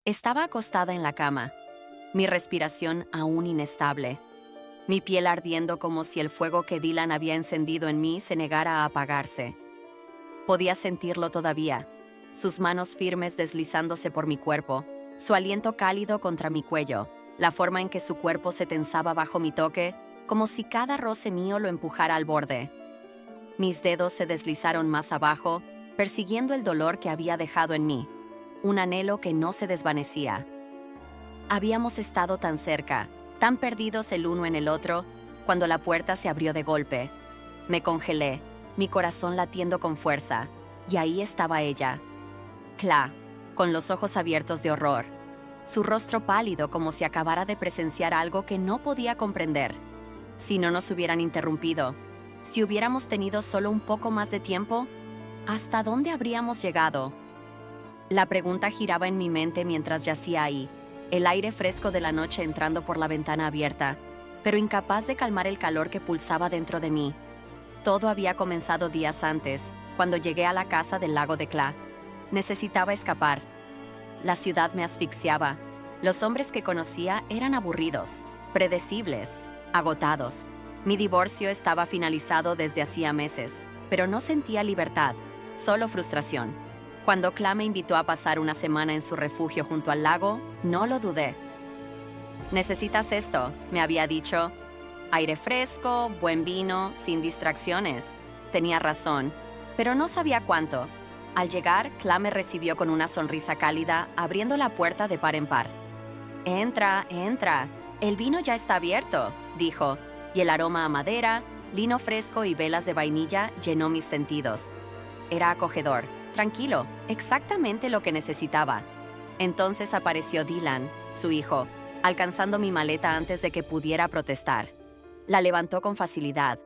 Estaba acostada en la cama, mi respiración aún inestable, mi piel ardiendo como si el fuego que Dylan había encendido en mí se negara a apagarse. Podía sentirlo todavía, sus manos firmes deslizándose por mi cuerpo, su aliento cálido contra mi cuello, la forma en que su cuerpo se tensaba bajo mi toque, como si cada roce mío lo empujara al borde. Mis dedos se deslizaron más abajo, persiguiendo el dolor que había dejado en mí, un anhelo que no se desvanecía. Habíamos estado tan cerca, tan perdidos el uno en el otro, cuando la puerta se abrió de golpe. Me congelé, mi corazón latiendo con fuerza, y ahí estaba ella, Cla, con los ojos abiertos de horror, su rostro pálido como si acabara de presenciar algo que no podía comprender. Si no nos hubieran interrumpido, si hubiéramos tenido solo un poco más de tiempo, ¿hasta dónde habríamos llegado? La pregunta giraba en mi mente mientras yacía ahí, el aire fresco de la noche entrando por la ventana abierta, pero incapaz de calmar el calor que pulsaba dentro de mí. Todo había comenzado días antes, cuando llegué a la casa del lago de Cla. Necesitaba escapar. La ciudad me asfixiaba. Los hombres que conocía eran aburridos, predecibles, agotados. Mi divorcio estaba finalizado desde hacía meses, pero no sentía libertad, solo frustración. Cuando Cla me invitó a pasar una semana en su refugio junto al lago, no lo dudé. «Necesitas esto», me había dicho. Aire fresco, buen vino, sin distracciones. Tenía razón, pero no sabía cuánto. Al llegar, Cla me recibió con una sonrisa cálida, abriendo la puerta de par en par. «Entra, entra. El vino ya está abierto», dijo, y el aroma a madera, lino fresco y velas de vainilla llenó mis sentidos. Era acogedor, tranquilo, exactamente lo que necesitaba. Entonces apareció Dylan, su hijo, alcanzando mi maleta antes de que pudiera protestar. La levantó con facilidad,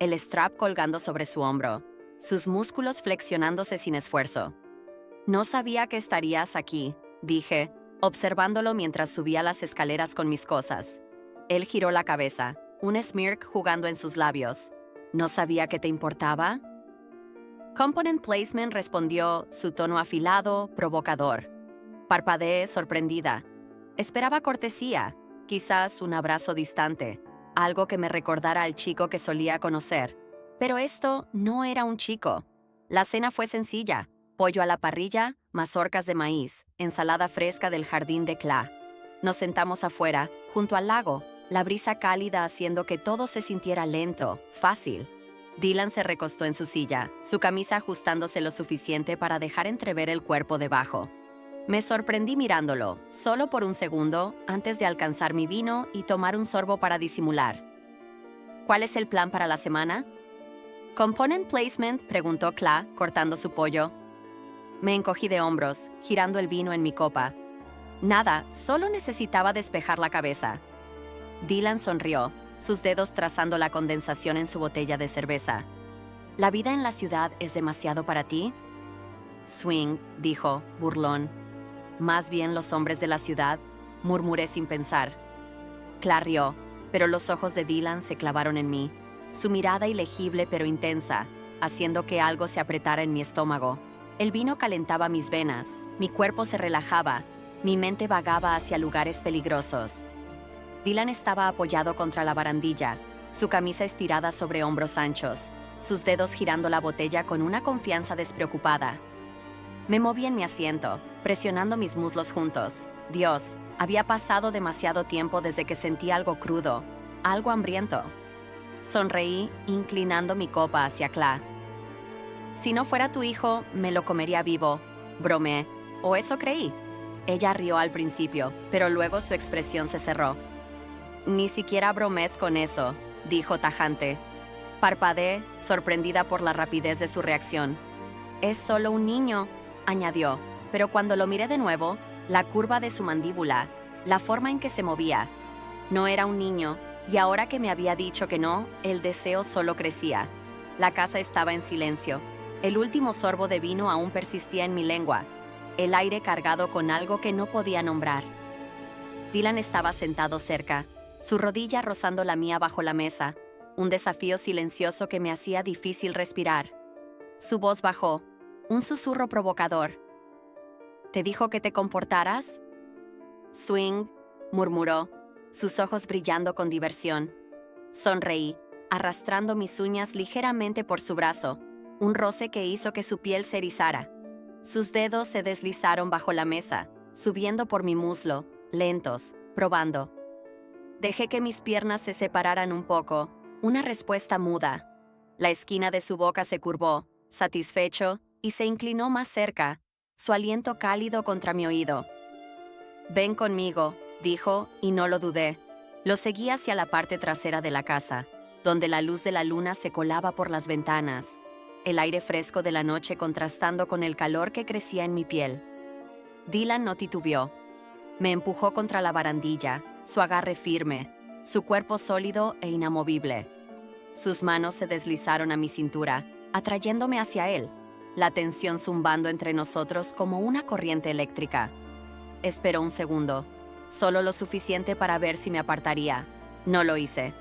el strap colgando sobre su hombro, sus músculos flexionándose sin esfuerzo. «No sabía que estarías aquí», dije, observándolo mientras subía las escaleras con mis cosas. Él giró la cabeza, un smirk jugando en sus labios. «¿No sabía que te importaba?» Component Placement respondió, su tono afilado, provocador. Parpadeé sorprendida. Esperaba cortesía, quizás un abrazo distante, algo que me recordara al chico que solía conocer. Pero esto no era un chico. La cena fue sencilla: pollo a la parrilla, mazorcas de maíz, ensalada fresca del jardín de Cla. Nos sentamos afuera, junto al lago, la brisa cálida haciendo que todo se sintiera lento, fácil. Dylan se recostó en su silla, su camisa ajustándose lo suficiente para dejar entrever el cuerpo debajo. Me sorprendí mirándolo, solo por un segundo, antes de alcanzar mi vino y tomar un sorbo para disimular. «¿Cuál es el plan para la semana?» «Component Placement», preguntó Cla, cortando su pollo. Me encogí de hombros, girando el vino en mi copa. Nada, solo necesitaba despejar la cabeza. Dylan sonrió, sus dedos trazando la condensación en su botella de cerveza. «¿La vida en la ciudad es demasiado para ti?» «Swing», dijo, burlón. «Más bien los hombres de la ciudad», murmuré sin pensar. Cla rió, pero los ojos de Dylan se clavaron en mí, su mirada ilegible pero intensa, haciendo que algo se apretara en mi estómago. El vino calentaba mis venas, mi cuerpo se relajaba, mi mente vagaba hacia lugares peligrosos. Dylan estaba apoyado contra la barandilla, su camisa estirada sobre hombros anchos, sus dedos girando la botella con una confianza despreocupada. Me moví en mi asiento, presionando mis muslos juntos. Dios, había pasado demasiado tiempo desde que sentí algo crudo, algo hambriento. Sonreí, inclinando mi copa hacia Cla. «Si no fuera tu hijo, me lo comería vivo», bromeé, o eso creí. Ella rió al principio, pero luego su expresión se cerró. «Ni siquiera bromees con eso», dijo tajante. Parpadeé, sorprendida por la rapidez de su reacción. «Es solo un niño», añadió, pero cuando lo miré de nuevo, la curva de su mandíbula, la forma en que se movía. No era un niño, y ahora que me había dicho que no, el deseo solo crecía. La casa estaba en silencio. El último sorbo de vino aún persistía en mi lengua, el aire cargado con algo que no podía nombrar. Dylan estaba sentado cerca, su rodilla rozando la mía bajo la mesa, un desafío silencioso que me hacía difícil respirar. Su voz bajó, un susurro provocador. «¿Te dijo que te comportaras?» Swing, murmuró, sus ojos brillando con diversión. Sonreí, arrastrando mis uñas ligeramente por su brazo, un roce que hizo que su piel se erizara. Sus dedos se deslizaron bajo la mesa, subiendo por mi muslo, lentos, probando. Dejé que mis piernas se separaran un poco, una respuesta muda. La esquina de su boca se curvó, satisfecho, y se inclinó más cerca, su aliento cálido contra mi oído. «Ven conmigo», dijo, y no lo dudé. Lo seguí hacia la parte trasera de la casa, donde la luz de la luna se colaba por las ventanas, el aire fresco de la noche contrastando con el calor que crecía en mi piel. Dylan no titubeó. Me empujó contra la barandilla, su agarre firme, su cuerpo sólido e inamovible. Sus manos se deslizaron a mi cintura, atrayéndome hacia él, la tensión zumbando entre nosotros como una corriente eléctrica. Esperó un segundo, solo lo suficiente para ver si me apartaría. No lo hice.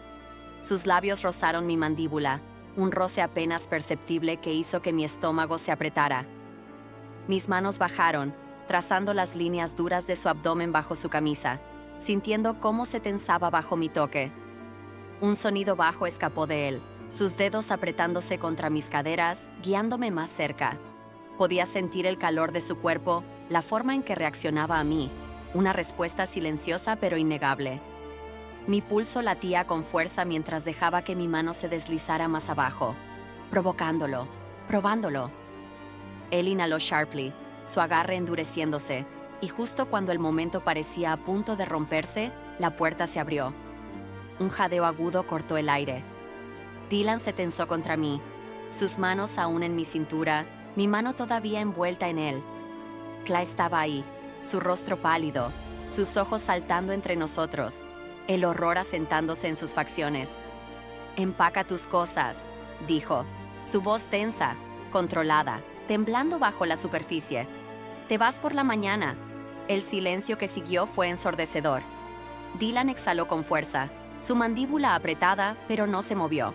Sus labios rozaron mi mandíbula, un roce apenas perceptible que hizo que mi estómago se apretara. Mis manos bajaron, trazando las líneas duras de su abdomen bajo su camisa, sintiendo cómo se tensaba bajo mi toque. Un sonido bajo escapó de él, sus dedos apretándose contra mis caderas, guiándome más cerca. Podía sentir el calor de su cuerpo, la forma en que reaccionaba a mí, una respuesta silenciosa pero innegable. Mi pulso latía con fuerza mientras dejaba que mi mano se deslizara más abajo, provocándolo, probándolo. Él inhaló sharply, su agarre endureciéndose, y justo cuando el momento parecía a punto de romperse, la puerta se abrió. Un jadeo agudo cortó el aire. Dylan se tensó contra mí, sus manos aún en mi cintura, mi mano todavía envuelta en él. Cla estaba ahí, su rostro pálido, sus ojos saltando entre nosotros, el horror asentándose en sus facciones. «Empaca tus cosas», dijo, su voz tensa, controlada, temblando bajo la superficie. «Te vas por la mañana». El silencio que siguió fue ensordecedor. Dylan exhaló con fuerza, su mandíbula apretada, pero no se movió.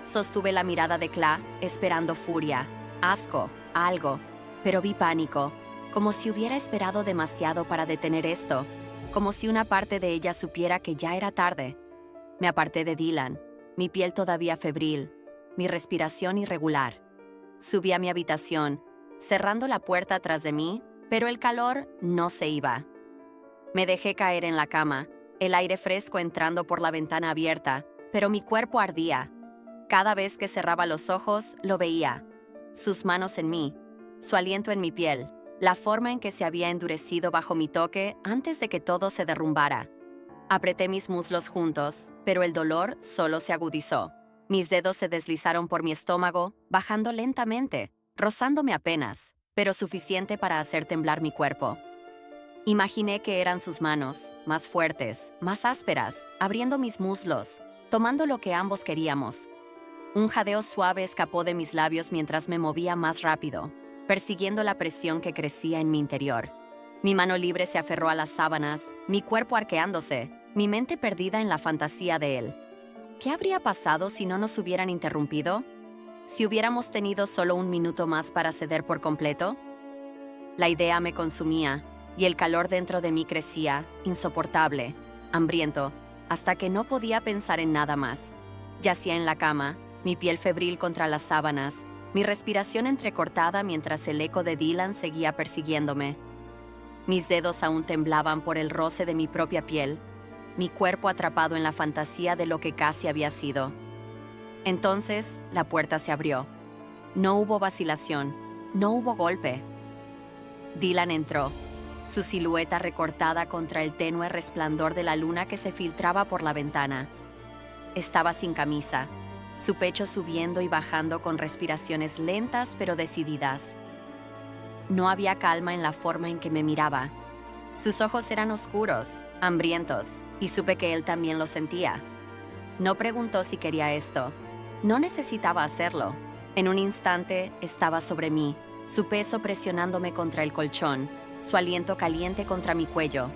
Sostuve la mirada de Cla, esperando furia, asco, algo, pero vi pánico, como si hubiera esperado demasiado para detener esto, como si una parte de ella supiera que ya era tarde. Me aparté de Dylan, mi piel todavía febril, mi respiración irregular. Subí a mi habitación, cerrando la puerta tras de mí, pero el calor no se iba. Me dejé caer en la cama, el aire fresco entrando por la ventana abierta, pero mi cuerpo ardía. Cada vez que cerraba los ojos, lo veía. Sus manos en mí, su aliento en mi piel, la forma en que se había endurecido bajo mi toque antes de que todo se derrumbara. Apreté mis muslos juntos, pero el dolor solo se agudizó. Mis dedos se deslizaron por mi estómago, bajando lentamente, rozándome apenas, pero suficiente para hacer temblar mi cuerpo. Imaginé que eran sus manos, más fuertes, más ásperas, abriendo mis muslos, tomando lo que ambos queríamos. Un jadeo suave escapó de mis labios mientras me movía más rápido, persiguiendo la presión que crecía en mi interior. Mi mano libre se aferró a las sábanas, mi cuerpo arqueándose, mi mente perdida en la fantasía de él. ¿Qué habría pasado si no nos hubieran interrumpido? ¿Si hubiéramos tenido solo un minuto más para ceder por completo? La idea me consumía, y el calor dentro de mí crecía, insoportable, hambriento, hasta que no podía pensar en nada más. Yacía en la cama, mi piel febril contra las sábanas, mi respiración entrecortada mientras el eco de Dylan seguía persiguiéndome. Mis dedos aún temblaban por el roce de mi propia piel, mi cuerpo atrapado en la fantasía de lo que casi había sido. Entonces, la puerta se abrió. No hubo vacilación, no hubo golpe. Dylan entró, su silueta recortada contra el tenue resplandor de la luna que se filtraba por la ventana. Estaba sin camisa, su pecho subiendo y bajando con respiraciones lentas pero decididas. No había calma en la forma en que me miraba. Sus ojos eran oscuros, hambrientos, y supe que él también lo sentía. No preguntó si quería esto. No necesitaba hacerlo. En un instante estaba sobre mí, su peso presionándome contra el colchón, su aliento caliente contra mi cuello.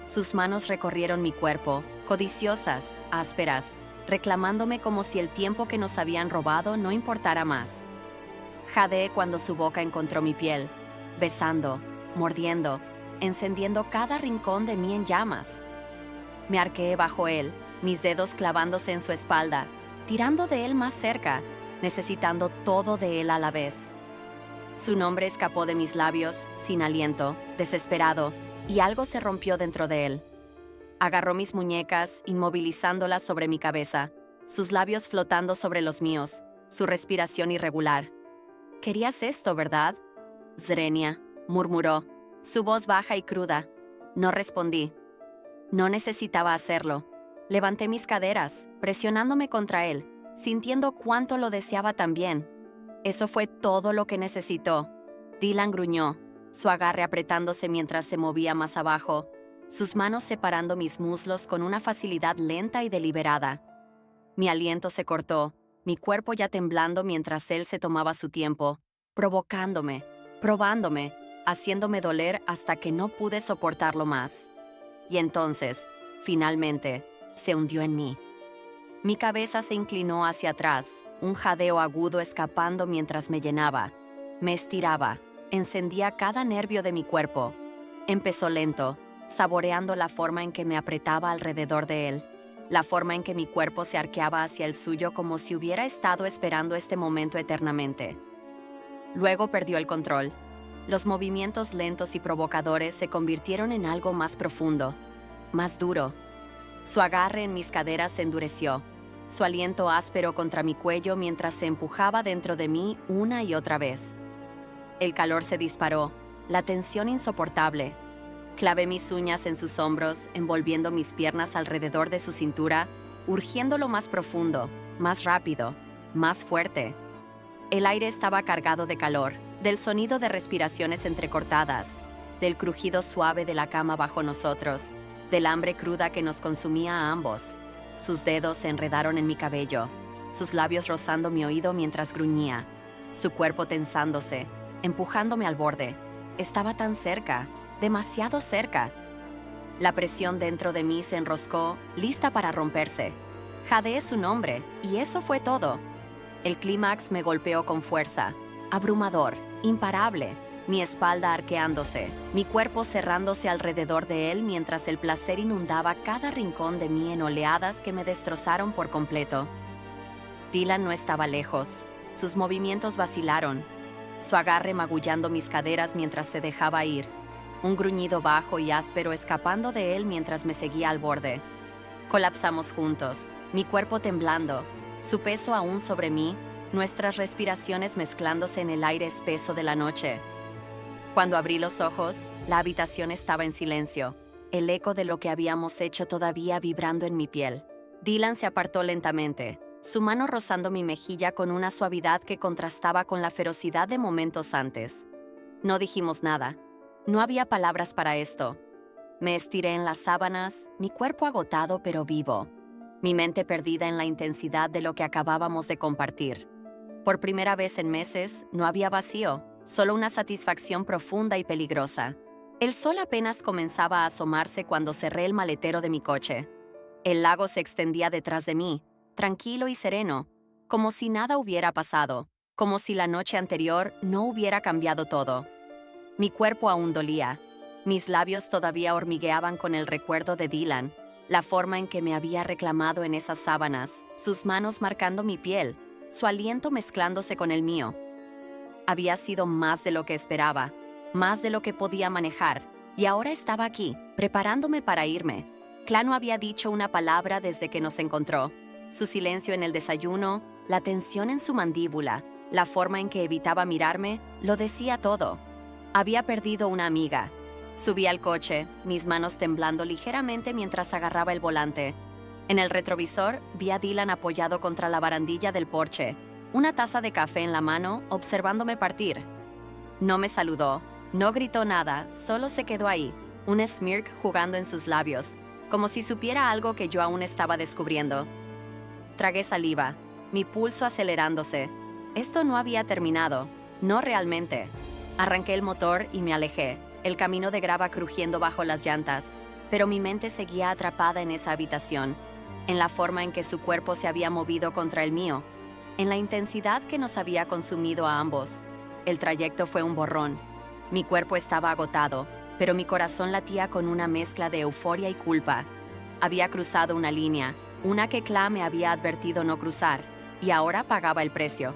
Sus manos recorrieron mi cuerpo, codiciosas, ásperas, reclamándome como si el tiempo que nos habían robado no importara más. Jadeé cuando su boca encontró mi piel, besando, mordiendo, encendiendo cada rincón de mí en llamas. Me arqueé bajo él, mis dedos clavándose en su espalda, tirando de él más cerca, necesitando todo de él a la vez. Su nombre escapó de mis labios, sin aliento, desesperado, y algo se rompió dentro de él. Agarró mis muñecas, inmovilizándolas sobre mi cabeza, sus labios flotando sobre los míos, su respiración irregular. «¿Querías esto, verdad?» «Zrenia», murmuró, su voz baja y cruda. No respondí. No necesitaba hacerlo. Levanté mis caderas, presionándome contra él, sintiendo cuánto lo deseaba también. Eso fue todo lo que necesitó. Dylan gruñó, su agarre apretándose mientras se movía más abajo, sus manos separando mis muslos con una facilidad lenta y deliberada. Mi aliento se cortó, mi cuerpo ya temblando mientras él se tomaba su tiempo, provocándome, probándome, haciéndome doler hasta que no pude soportarlo más. Y entonces, finalmente, se hundió en mí. Mi cabeza se inclinó hacia atrás, un jadeo agudo escapando mientras me llenaba. Me estiraba, encendía cada nervio de mi cuerpo. Empezó lento, saboreando la forma en que me apretaba alrededor de él, la forma en que mi cuerpo se arqueaba hacia el suyo como si hubiera estado esperando este momento eternamente. Luego perdió el control. Los movimientos lentos y provocadores se convirtieron en algo más profundo, más duro. Su agarre en mis caderas se endureció, su aliento áspero contra mi cuello mientras se empujaba dentro de mí una y otra vez. El calor se disparó, la tensión insoportable. Clavé mis uñas en sus hombros, envolviendo mis piernas alrededor de su cintura, urgiéndolo más profundo, más rápido, más fuerte. El aire estaba cargado de calor, del sonido de respiraciones entrecortadas, del crujido suave de la cama bajo nosotros, del hambre cruda que nos consumía a ambos. Sus dedos se enredaron en mi cabello, sus labios rozando mi oído mientras gruñía, su cuerpo tensándose, empujándome al borde. Estaba tan cerca, demasiado cerca. La presión dentro de mí se enroscó, lista para romperse. Jadeé su nombre, y eso fue todo. El clímax me golpeó con fuerza, abrumador, imparable, mi espalda arqueándose, mi cuerpo cerrándose alrededor de él mientras el placer inundaba cada rincón de mí en oleadas que me destrozaron por completo. Dylan no estaba lejos, sus movimientos vacilaron, su agarre magullando mis caderas mientras se dejaba ir, un gruñido bajo y áspero escapando de él mientras me seguía al borde. Colapsamos juntos, mi cuerpo temblando, su peso aún sobre mí, nuestras respiraciones mezclándose en el aire espeso de la noche. Cuando abrí los ojos, la habitación estaba en silencio, el eco de lo que habíamos hecho todavía vibrando en mi piel. Dylan se apartó lentamente, su mano rozando mi mejilla con una suavidad que contrastaba con la ferocidad de momentos antes. No dijimos nada. No había palabras para esto. Me estiré en las sábanas, mi cuerpo agotado pero vivo, mi mente perdida en la intensidad de lo que acabábamos de compartir. Por primera vez en meses, no había vacío, solo una satisfacción profunda y peligrosa. El sol apenas comenzaba a asomarse cuando cerré el maletero de mi coche. El lago se extendía detrás de mí, tranquilo y sereno, como si nada hubiera pasado, como si la noche anterior no hubiera cambiado todo. Mi cuerpo aún dolía. Mis labios todavía hormigueaban con el recuerdo de Dylan, la forma en que me había reclamado en esas sábanas, sus manos marcando mi piel, su aliento mezclándose con el mío. Había sido más de lo que esperaba, más de lo que podía manejar, y ahora estaba aquí, preparándome para irme. Cla no había dicho una palabra desde que nos encontró. Su silencio en el desayuno, la tensión en su mandíbula, la forma en que evitaba mirarme, lo decía todo. Había perdido una amiga. Subí al coche, mis manos temblando ligeramente mientras agarraba el volante. En el retrovisor, vi a Dylan apoyado contra la barandilla del porche, una taza de café en la mano, observándome partir. No me saludó, no gritó nada, solo se quedó ahí, un smirk jugando en sus labios, como si supiera algo que yo aún estaba descubriendo. Tragué saliva, mi pulso acelerándose. Esto no había terminado, no realmente. Arranqué el motor y me alejé, el camino de grava crujiendo bajo las llantas, pero mi mente seguía atrapada en esa habitación, en la forma en que su cuerpo se había movido contra el mío, en la intensidad que nos había consumido a ambos. El trayecto fue un borrón. Mi cuerpo estaba agotado, pero mi corazón latía con una mezcla de euforia y culpa. Había cruzado una línea, una que Kla me había advertido no cruzar, y ahora pagaba el precio.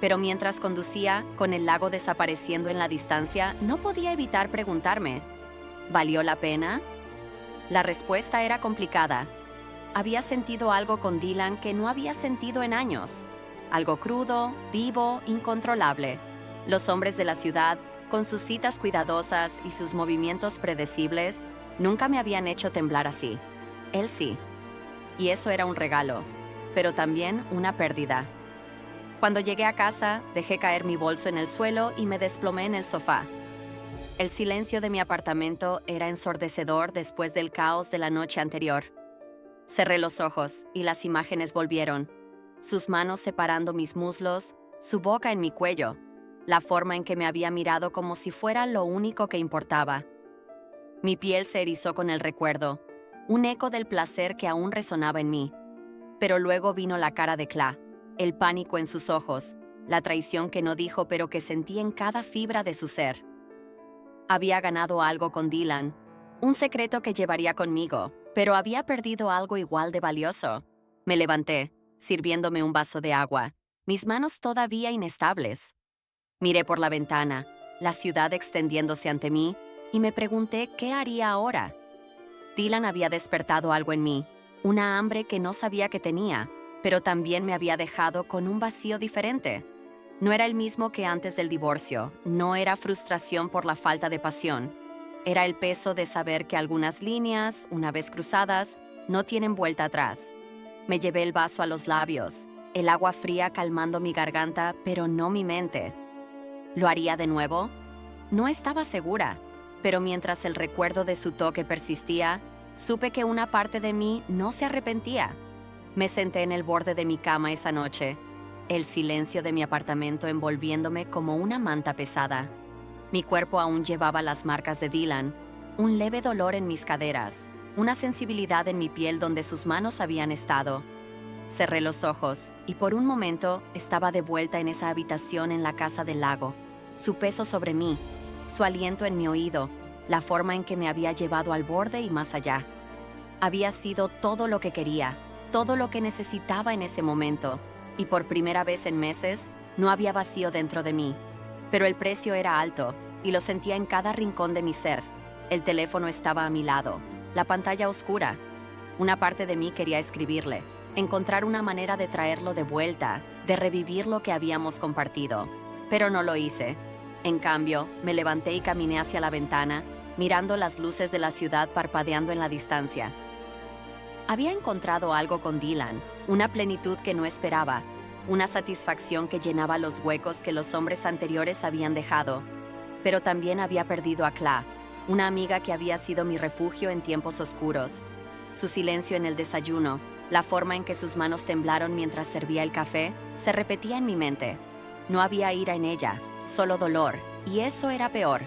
Pero mientras conducía, con el lago desapareciendo en la distancia, no podía evitar preguntarme, ¿valió la pena? La respuesta era complicada. Había sentido algo con Dylan que no había sentido en años. Algo crudo, vivo, incontrolable. Los hombres de la ciudad, con sus citas cuidadosas y sus movimientos predecibles, nunca me habían hecho temblar así. Él sí. Y eso era un regalo, pero también una pérdida. Cuando llegué a casa, dejé caer mi bolso en el suelo y me desplomé en el sofá. El silencio de mi apartamento era ensordecedor después del caos de la noche anterior. Cerré los ojos y las imágenes volvieron. Sus manos separando mis muslos, su boca en mi cuello, la forma en que me había mirado como si fuera lo único que importaba. Mi piel se erizó con el recuerdo, un eco del placer que aún resonaba en mí. Pero luego vino la cara de Kla, el pánico en sus ojos, la traición que no dijo pero que sentí en cada fibra de su ser. Había ganado algo con Dylan, un secreto que llevaría conmigo, pero había perdido algo igual de valioso. Me levanté, sirviéndome un vaso de agua, mis manos todavía inestables. Miré por la ventana, la ciudad extendiéndose ante mí, y me pregunté qué haría ahora. Dylan había despertado algo en mí, una hambre que no sabía que tenía, pero también me había dejado con un vacío diferente. No era el mismo que antes del divorcio, no era frustración por la falta de pasión. Era el peso de saber que algunas líneas, una vez cruzadas, no tienen vuelta atrás. Me llevé el vaso a los labios, el agua fría calmando mi garganta, pero no mi mente. ¿Lo haría de nuevo? No estaba segura, pero mientras el recuerdo de su toque persistía, supe que una parte de mí no se arrepentía. Me senté en el borde de mi cama esa noche, el silencio de mi apartamento envolviéndome como una manta pesada. Mi cuerpo aún llevaba las marcas de Dylan, un leve dolor en mis caderas, una sensibilidad en mi piel donde sus manos habían estado. Cerré los ojos y por un momento estaba de vuelta en esa habitación en la casa del lago, su peso sobre mí, su aliento en mi oído, la forma en que me había llevado al borde y más allá. Había sido todo lo que quería, todo lo que necesitaba en ese momento, y por primera vez en meses no había vacío dentro de mí. Pero el precio era alto, y lo sentía en cada rincón de mi ser. El teléfono estaba a mi lado, la pantalla oscura. Una parte de mí quería escribirle, encontrar una manera de traerlo de vuelta, de revivir lo que habíamos compartido. Pero no lo hice. En cambio, me levanté y caminé hacia la ventana, mirando las luces de la ciudad parpadeando en la distancia. Había encontrado algo con Dylan, una plenitud que no esperaba, una satisfacción que llenaba los huecos que los hombres anteriores habían dejado. Pero también había perdido a Kla, una amiga que había sido mi refugio en tiempos oscuros. Su silencio en el desayuno, la forma en que sus manos temblaron mientras servía el café, se repetía en mi mente. No había ira en ella, solo dolor, y eso era peor.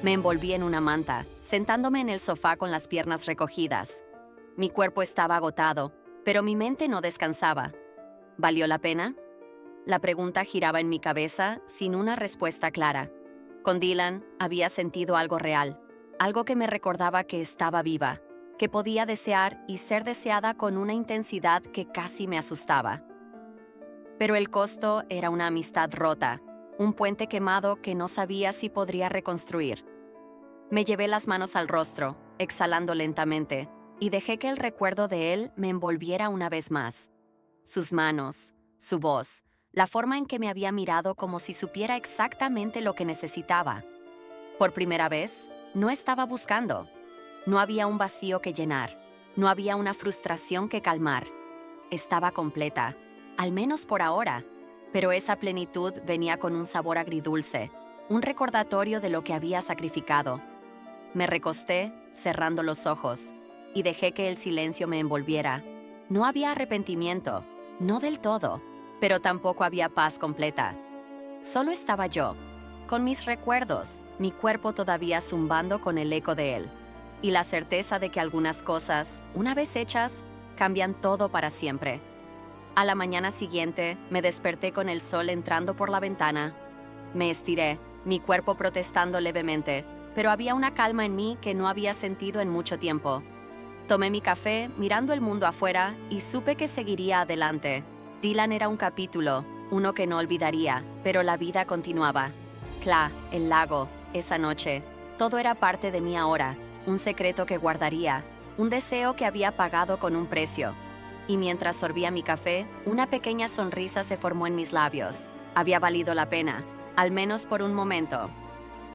Me envolví en una manta, sentándome en el sofá con las piernas recogidas. Mi cuerpo estaba agotado, pero mi mente no descansaba. ¿Valió la pena? La pregunta giraba en mi cabeza sin una respuesta clara. Con Dylan había sentido algo real, algo que me recordaba que estaba viva, que podía desear y ser deseada con una intensidad que casi me asustaba. Pero el costo era una amistad rota, un puente quemado que no sabía si podría reconstruir. Me llevé las manos al rostro, exhalando lentamente, y dejé que el recuerdo de él me envolviera una vez más. Sus manos, su voz, la forma en que me había mirado como si supiera exactamente lo que necesitaba. Por primera vez, no estaba buscando. No había un vacío que llenar, no había una frustración que calmar. Estaba completa, al menos por ahora, pero esa plenitud venía con un sabor agridulce, un recordatorio de lo que había sacrificado. Me recosté, cerrando los ojos, y dejé que el silencio me envolviera. No había arrepentimiento, no del todo, pero tampoco había paz completa. Solo estaba yo, con mis recuerdos, mi cuerpo todavía zumbando con el eco de él, y la certeza de que algunas cosas, una vez hechas, cambian todo para siempre. A la mañana siguiente, me desperté con el sol entrando por la ventana. Me estiré, mi cuerpo protestando levemente, pero había una calma en mí que no había sentido en mucho tiempo. Tomé mi café, mirando el mundo afuera, y supe que seguiría adelante. Dylan era un capítulo, uno que no olvidaría, pero la vida continuaba. Cla, el lago, esa noche, todo era parte de mí ahora, un secreto que guardaría, un deseo que había pagado con un precio. Y mientras sorbía mi café, una pequeña sonrisa se formó en mis labios. Había valido la pena, al menos por un momento.